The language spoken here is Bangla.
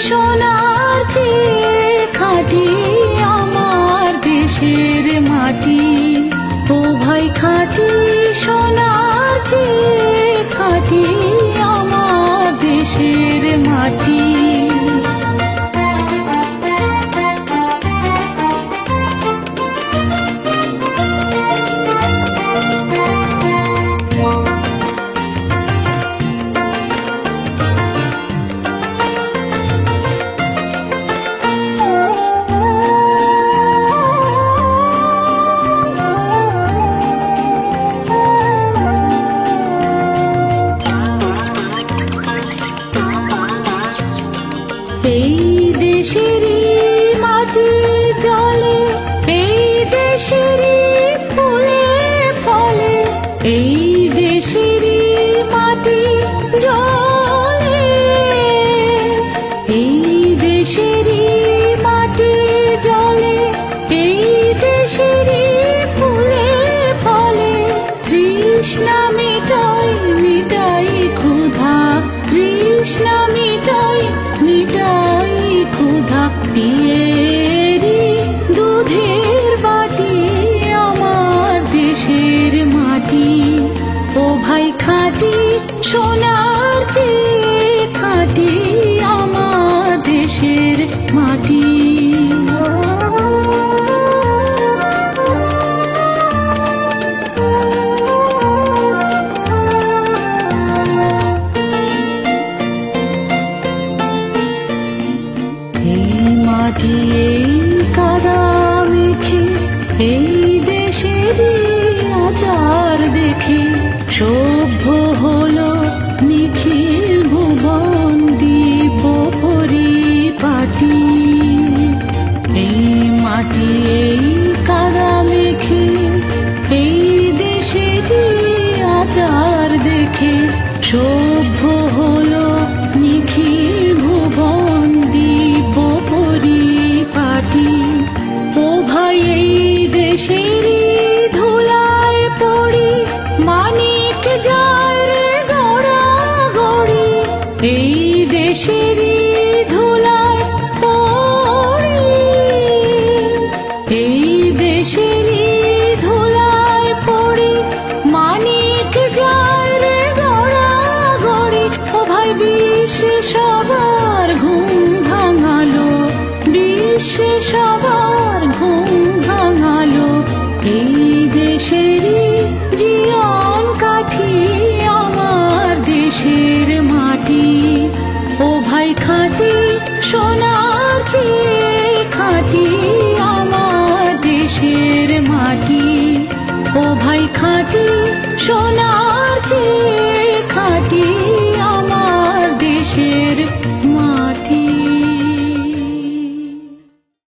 সোনার চেয়ে খাঁটি আমার দেশের মাটি। ও ভাই খাঁটি সোনার চেয়ে খাঁটি আমার দেশের মাটি। এই দেশেরই মাটি জলে, এই দেশেরই ফুলে ফলে, এই দেশেরই মাটি জলে, এই দেশেরই মাটি জলে, এই দেশেরই ফুলে ফলে। তৃষ্ণা মিটাই মিটাই ক্ষুধা, তৃষ্ণা মিটাই মিটাই ক্ষুধা। পিয়েরি দুধের বাটি আমার দেশের মাটি। ও ভাই খাঁটি সোনার চেয়ে খাঁটি আমার দেশের মাটি। মাটি এই কাদা মেখে, এই দেশেরই আচার দেখে সভ্য হলো নিখিল ভুবন দ্বীপ পরিপাটি। এই মাটি এই কাদা মেখে, এই দেশেরই আচার দেখে সভ্য হলো নিখিল ভুবন দ্বীপ পরিপাটি। ও ভাই এই দেশেরই ধুলায় পড়ি মানিক যায় রে গড়া গড়ি। এই দেশেরই ধুলায় পড়ি, এই দেশেরই ধুলায় পড়ি মানিক যায় রে গড়া গড়ি। ও ভাই বিশ্বে সবার ঘুম ভাঙালো, বিশ্বে সবার ঘুম ভাঙালো। এই দেশেরই জীবন কাঠি আমার দেশের মাটি। ও ভাই খাঁটি সোনার চেয়ে খাঁটি আমার দেশের মাটি। ও ভাই খাঁটি